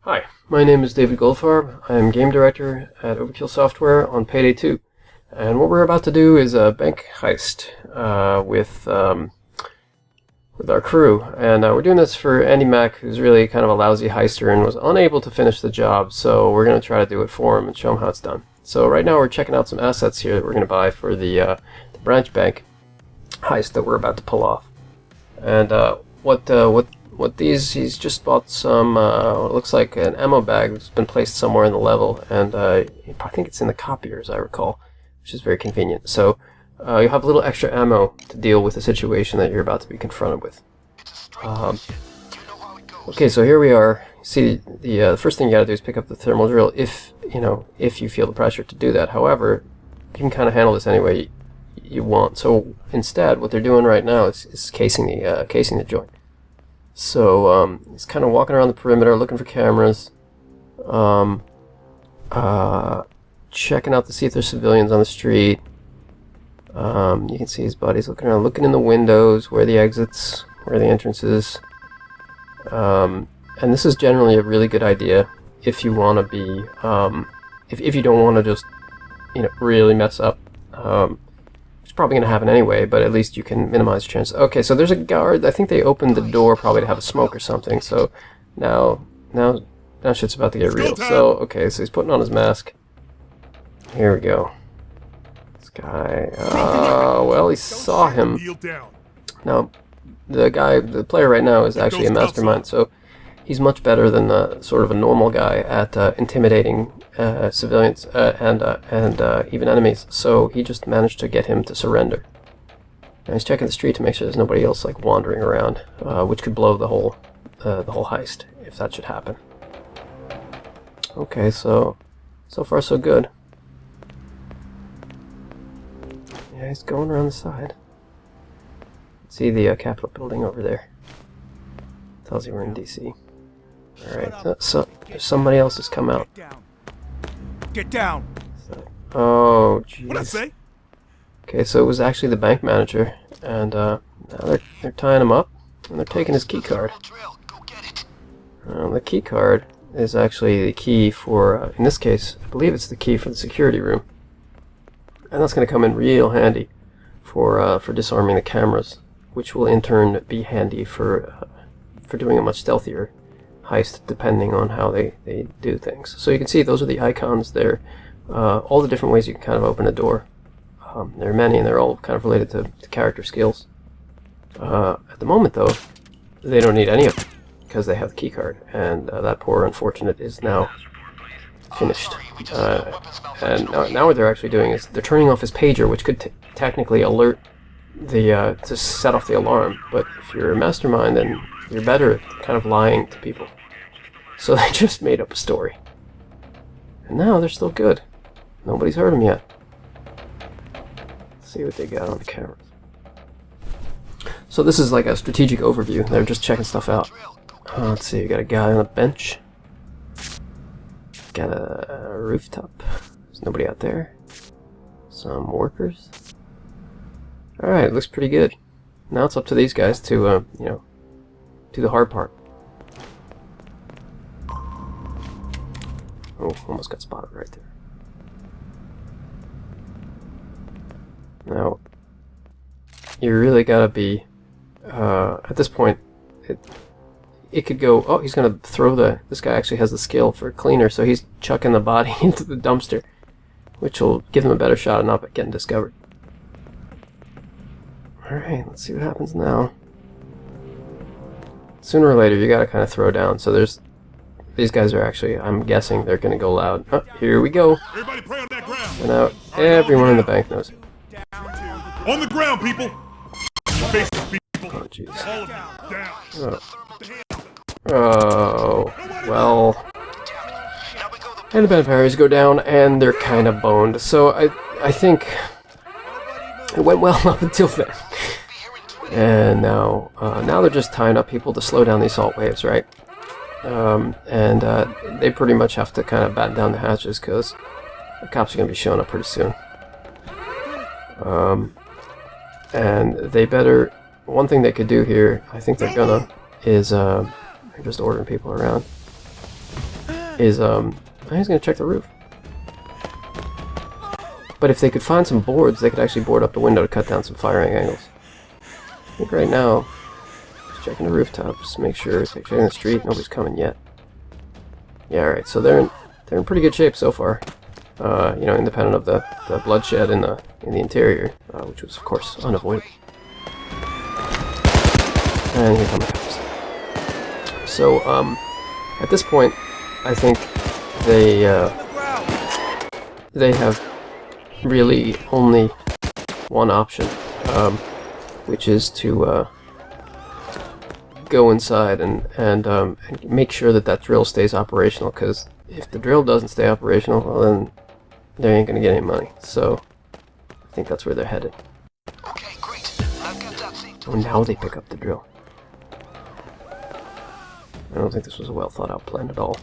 Hi, my name is David Goldfarb. I am game director at Overkill Software on Payday 2. And what we're about to do is a bank heist with our crew. And we're doing this for Andy Mack, who's really kind of a lousy heister and was unable to finish the job. So we're going to try to do it for him and show him how it's done. So right now we're checking out some assets here that we're going to buy for the branch bank heist that we're about to pull off. And what he's just bought some, what looks like an ammo bag that's been placed somewhere in the level, and I think it's in the copier, as I recall, which is very convenient. So you have a little extra ammo to deal with the situation that you're about to be confronted with. Okay, so here we are. See, the first thing you gotta do is pick up the thermal drill if you feel the pressure to do that. However, you can kind of handle this any way you want. So instead, what they're doing right now is casing the joint. So he's kind of walking around the perimeter, looking for cameras, checking out to see if there's civilians on the street. You can see his buddies looking around, looking in the windows, where the exits, where the entrances. And this is generally a really good idea if you want to be, if you don't want to just, really mess up. It's probably going to happen anyway, but at least you can minimize your chances. Okay, so there's a guard. I think they opened the door probably to have a smoke or something. So now shit's about to get real. So okay, so he's putting on his mask. Here we go. This guy. Well, he saw him. Now, the player right now is actually a mastermind. So he's much better than sort of a normal guy at intimidating civilians and even enemies. So he just managed to get him to surrender. And he's checking the street to make sure there's nobody else like wandering around, which could blow the whole heist if that should happen. Okay, so far so good. Yeah, he's going around the side. See the Capitol building over there. Tells you we're in DC. Alright, so somebody else has come out. Get down! Oh, jeez. What'd I say? Okay, so it was actually the bank manager, and now they're tying him up, and they're taking his key card. The key card is actually the key for, in this case, I believe it's the key for the security room. And that's going to come in real handy for disarming the cameras, which will in turn be handy for doing a much stealthier heist, depending on how they do things. So you can see those are the icons there, all the different ways you can kind of open a door. There are many, and they're all kind of related to character skills. At the moment, though, they don't need any of them because they have the key card, and that poor unfortunate is now finished. And now what they're actually doing is they're turning off his pager, which could technically alert the to set off the alarm. But if you're a mastermind, then you're better at kind of lying to people. So they just made up a story. And now they're still good. Nobody's heard them yet. Let's see what they got on the cameras. So this is like a strategic overview. They're just checking stuff out. Let's see, you got a guy on a bench. Got a rooftop. There's nobody out there. Some workers. Alright, looks pretty good. Now it's up to these guys to, do the hard part. Oh, almost got spotted right there. Now, you really gotta be, at this point, it could go, oh, he's gonna throw this guy actually has the skill for a cleaner, so he's chucking the body into the dumpster, which will give him a better shot of not getting discovered. Alright, let's see what happens now. Sooner or later, you gotta kind of throw down. So these guys are actually, I'm guessing they're gonna go loud. Oh, here we go. Everybody pray on that ground. And now everyone in the bank knows it. On the ground, people. Faces, people. Oh, jeez. All of you, down. Oh, well. And the vampires go down, and they're kind of boned. So I think it went well up until then. And now they're just tying up people to slow down the assault waves, right? And they pretty much have to kind of batten down the hatches because the cops are going to be showing up pretty soon. And they better... One thing they could do here, I think they're gonna, is they're just ordering people around. is he's gonna check the roof. But if they could find some boards, they could actually board up the window to cut down some firing angles. I think right now, just checking the rooftops, make sure, checking the street, nobody's coming yet. Yeah, alright, so they're in pretty good shape so far. You know, independent of the bloodshed in the interior, which was of course unavoidable. And here come the cops. So, at this point, I think they have really only one option, which is to go inside and make sure that drill stays operational, because if the drill doesn't stay operational, well then they ain't gonna get any money. So I think that's where they're headed. Okay, great. I've got that thing. Oh, now they pick up the drill. I don't think this was a well thought out plan at all.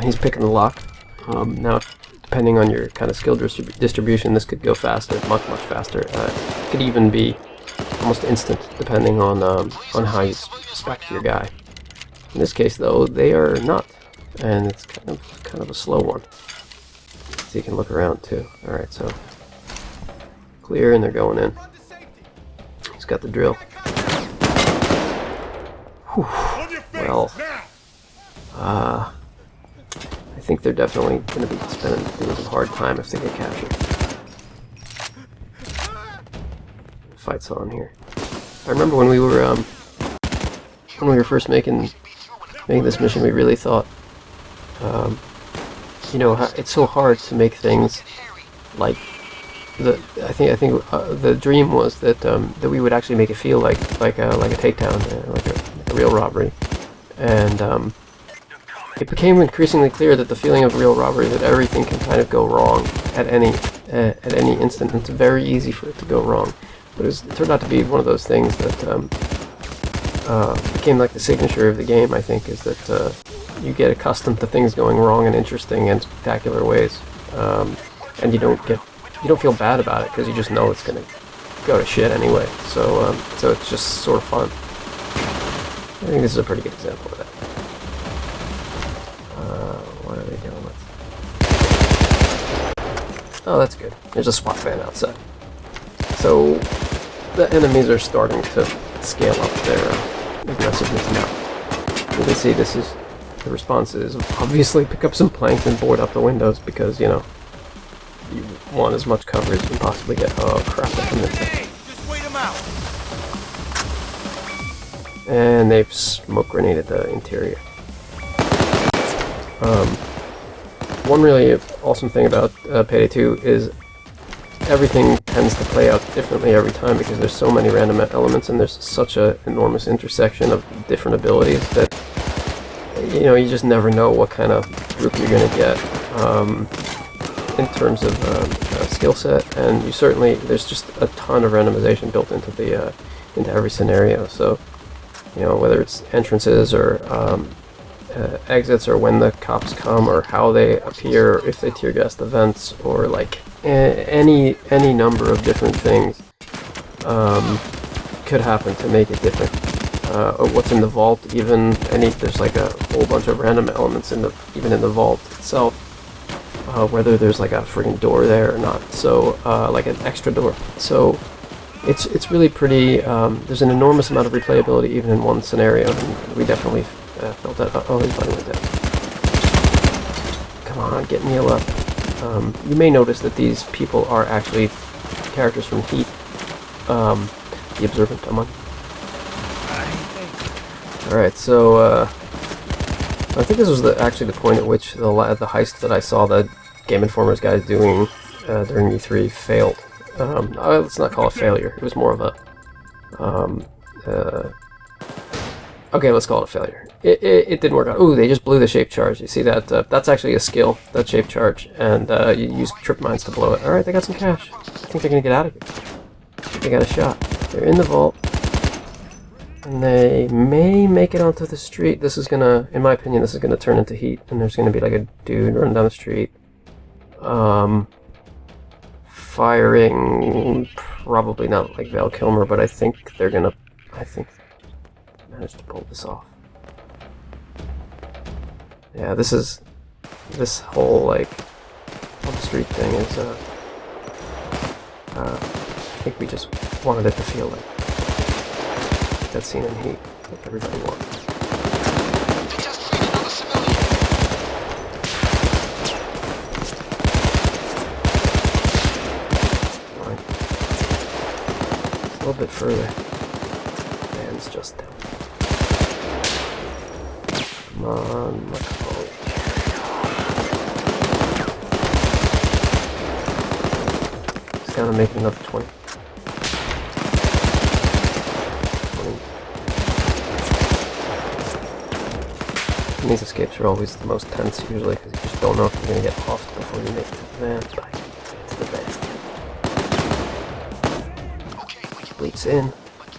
He's picking the lock. Now, depending on your kind of skill distribution, this could go faster, much faster. It could even be almost instant, depending on how you spec your guy. In this case, though, they are not, and it's kind of a slow one. So you can look around too. All right, so clear, and they're going in. He's got the drill. Whew. Well, I think they're definitely going to be doing some hard time if they get captured. Fight's on here. I remember when we were first making this mission, we really thought, you know, it's so hard to make things like I think the dream was that that we would actually make it feel like a takedown, like a real robbery, and it became increasingly clear that the feeling of real robbery, that everything can kind of go wrong at any instant. It's very easy for it to go wrong, but it turned out to be one of those things that became like the signature of the game. I think is that you get accustomed to things going wrong in interesting and spectacular ways, and you don't feel bad about it because you just know it's gonna go to shit anyway. So it's just sort of fun. I think this is a pretty good example of that. What are they dealing with? Oh, that's good. There's a SWAT van outside. So the enemies are starting to scale up their aggressiveness now. You can see the response is obviously pick up some planks and board up the windows, because, you know, you want as much cover as you can possibly get. Oh crap, that's in there. Just wait him out. And they've smoke grenaded the interior. One really awesome thing about Payday 2 is everything tends to play out differently every time, because there's so many random elements and there's such an enormous intersection of different abilities that, you know, you just never know what kind of group you're going to get in terms of skill set, and there's just a ton of randomization built into into every scenario. So, you know, whether it's entrances or exits, or when the cops come, or how they appear, if they tear gas the vents, or like any number of different things could happen to make it different. Or what's in the vault, there's like a whole bunch of random elements even in the vault itself, whether there's like a friggin' door there or not. So like an extra door. So it's really pretty. There's an enormous amount of replayability even in one scenario, and we definitely felt that. Oh, he's fighting with that. Come on, get Neil up. You may notice that these people are actually characters from Heat. The Observant, I'm on. Alright, so I think this was actually the point at which the heist that I saw the Game Informer's guys doing during E3 failed. Let's not call it failure. It was more of a okay, let's call it a failure. It didn't work out. Ooh, they just blew the shape charge. You see that? That's actually a skill, that shape charge, and you use trip mines to blow it. Alright, they got some cash. I think they're gonna get out of here. They got a shot. They're in the vault, and they may make it onto the street. This is gonna, in my opinion, this is gonna turn into Heat, and there's gonna be like a dude running down the street, firing, probably not like Val Kilmer, but I think manage to pull this off. Yeah, this whole like on the street thing is I think we just wanted it to feel like that scene in Heat, like everybody wants. They just freed another civilian. Right. A little bit further. Man's just down. Come on, Macaulay. He's down to make it another 20. 20. And these escapes are always the most tense usually because you just don't know if you're going to get off before you make it to the van. Back to the van. Okay, we can Bleeps in.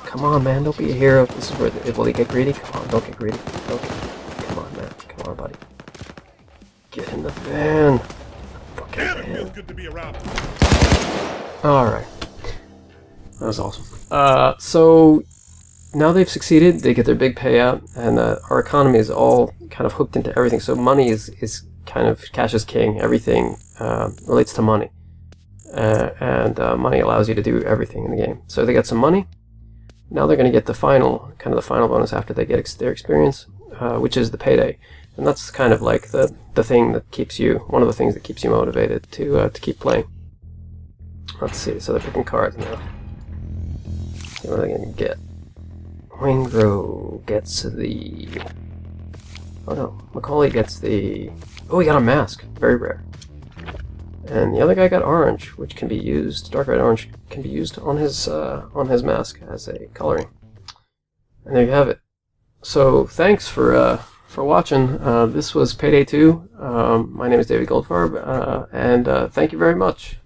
Come on, man, don't be a hero. This is where will he get greedy? Come on, don't get greedy. Okay. Come on, man. Come on, buddy. Get in the van. Fucking Damn, it van. feels good to be around. Alright. That was awesome. So now they've succeeded, they get their big payout, and our economy is all kind of hooked into everything. So money is kind of cash is king. Everything relates to money. And money allows you to do everything in the game. So they got some money. Now they're going to get the final bonus after they get their experience, which is the payday. And that's kind of like the thing that keeps you, one of the things that keeps you motivated to keep playing. Let's see, so they're picking cards now. See what they're going to get. Wingro gets the... Oh no, Macaulay gets the... Oh, he got a mask. Very rare. And the other guy got orange, which can be used, dark red orange, can be used on his mask as a coloring. And there you have it. So thanks for watching. This was Payday 2. My name is David Goldfarb, and thank you very much.